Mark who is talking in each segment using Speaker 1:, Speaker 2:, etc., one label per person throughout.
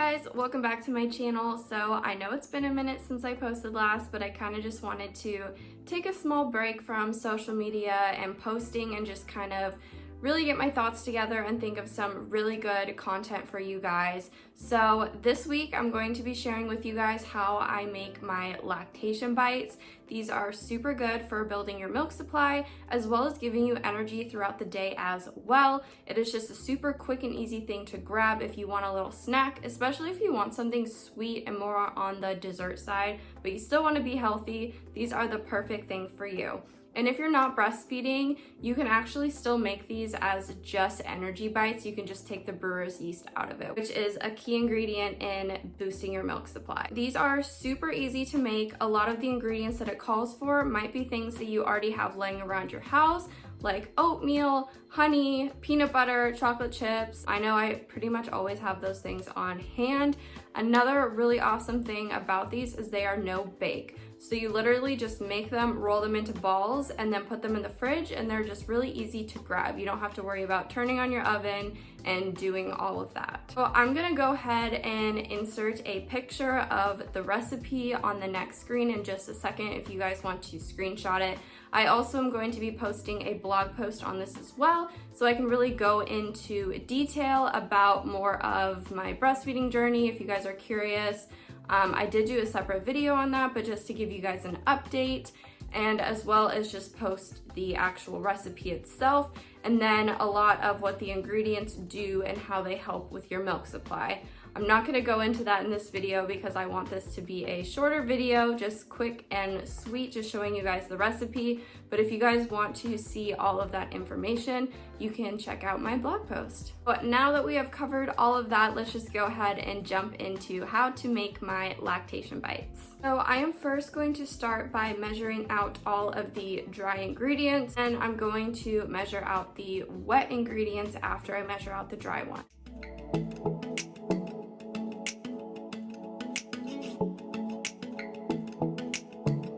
Speaker 1: guys, welcome back to my channel. So I know it's been a minute since I posted last, but I kind of just wanted to take a small break from social media and posting and just kind of really get my thoughts together and think of some really good content for you guys. So this week I'm going to be sharing with you guys how I make my lactation bites. These are super good for building your milk supply as well as giving you energy throughout the day as well. It is just a super quick and easy thing to grab if you want a little snack, especially if you want something sweet and more on the dessert side, but you still want to be healthy. These are the perfect thing for you. And if you're not breastfeeding, you can actually still make these as just energy bites. You can just take the brewer's yeast out of it, which is a key ingredient in boosting your milk supply. These are super easy to make. A lot of the ingredients that it calls for might be things that you already have laying around your house, like oatmeal, honey, peanut butter, chocolate chips. I know I pretty much always have those things on hand. Another really awesome thing about these is they are no bake. So you literally just make them, roll them into balls, and then put them in the fridge, and they're just really easy to grab. You don't have to worry about turning on your oven and doing all of that. So I'm gonna go ahead and insert a picture of the recipe on the next screen in just a second if you guys want to screenshot it. I also am going to be posting a blog post on this as well, so I can really go into detail about more of my breastfeeding journey if you guys are curious. I did do a separate video on that, but just to give you guys an update, and as well as just post the actual recipe itself, and then a lot of what the ingredients do and how they help with your milk supply. I'm not going to go into that in this video because I want this to be a shorter video, just quick and sweet, just showing you guys the recipe. But if you guys want to see all of that information, you can check out my blog post. But now that we have covered all of that, let's just go ahead and jump into how to make my lactation bites. So I am first going to start by measuring out all of the dry ingredients, and I'm going to measure out the wet ingredients after I measure out the dry one.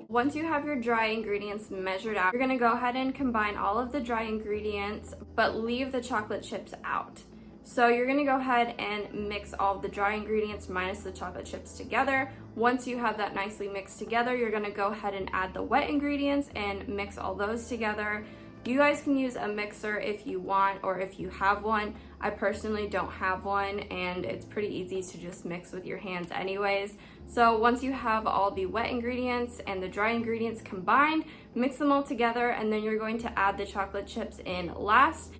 Speaker 1: Once you have your dry ingredients measured out, you're gonna go ahead and combine all of the dry ingredients, but leave the chocolate chips out. So you're gonna go ahead and mix all of the dry ingredients minus the chocolate chips together. Once you have that nicely mixed together, you're gonna go ahead and add the wet ingredients and mix all those together. You guys can use a mixer if you want or if you have one. I personally don't have one, and it's pretty easy to just mix with your hands anyways. So once you have all the wet ingredients and the dry ingredients combined, mix them all together, and then you're going to add the chocolate chips in last.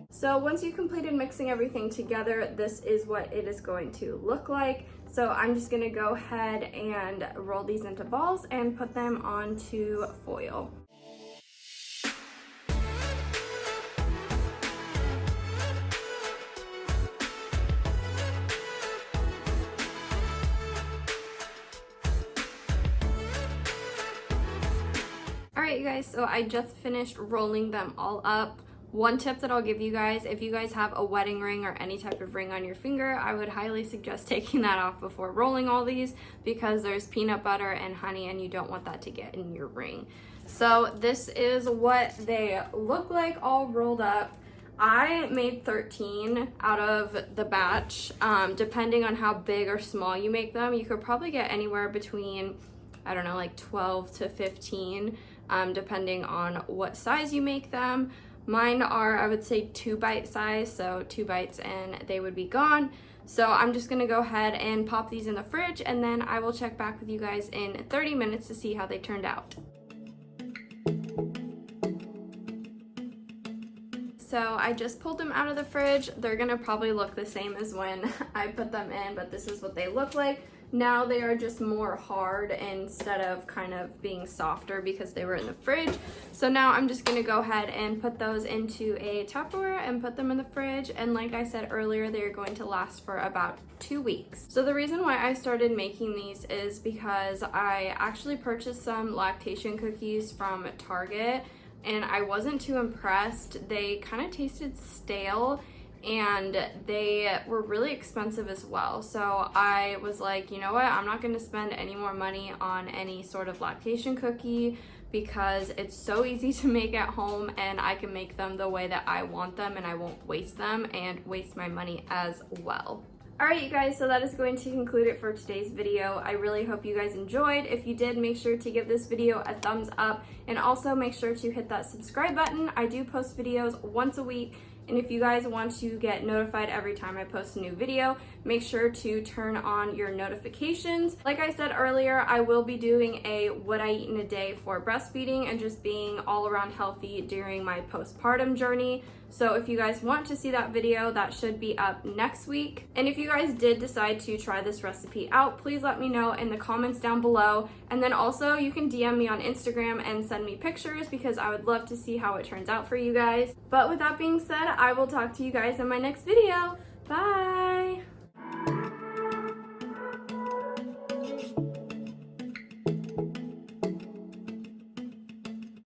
Speaker 1: So once you've completed mixing everything together, this is what it is going to look like. So I'm just gonna go ahead and roll these into balls and put them onto foil. Alright you guys, so I just finished rolling them all up. One tip that I'll give you guys, if you guys have a wedding ring or any type of ring on your finger, I would highly suggest taking that off before rolling all these because there's peanut butter and honey and you don't want that to get in your ring. So this is what they look like all rolled up. I made 13 out of the batch. Depending on how big or small you make them, you could probably get anywhere between, I don't know, like 12 to 15, depending on what size you make them. Mine are, I would say, 2 bite size, so 2 bites and they would be gone. So I'm just gonna go ahead and pop these in the fridge, and then I will check back with you guys in 30 minutes to see how they turned out. So I just pulled them out of the fridge. They're gonna probably look the same as when I put them in, but this is what they look like. Now they are just more hard instead of kind of being softer because they were in the fridge. So now I'm just gonna go ahead and put those into a Tupperware and put them in the fridge. And like I said earlier, they're going to last for about 2 weeks. So the reason why I started making these is because I actually purchased some Lactation cookies from Target and I wasn't too impressed. They kind of tasted stale and they were really expensive as well. So I was like, you know what, I'm not gonna spend any more money on any sort of Lactation cookie because it's so easy to make at home and I can make them the way that I want them and I won't waste them and waste my money as well. Alright you guys, so that is going to conclude it for today's video. I really hope you guys enjoyed. If you did, make sure to give this video a thumbs up and also make sure to hit that subscribe button. I do post videos once a week, and if you guys want to get notified every time I post a new video, make sure to turn on your notifications. Like I said earlier, I will be doing a what I eat in a day for breastfeeding and just being all around healthy during my postpartum journey. So if you guys want to see that video, that should be up next week. And if you guys did decide to try this recipe out, please let me know in the comments down below. And then also you can DM me on Instagram and send me pictures because I would love to see how it turns out for you guys. But with that being said, I will talk to you guys in my next video. Bye!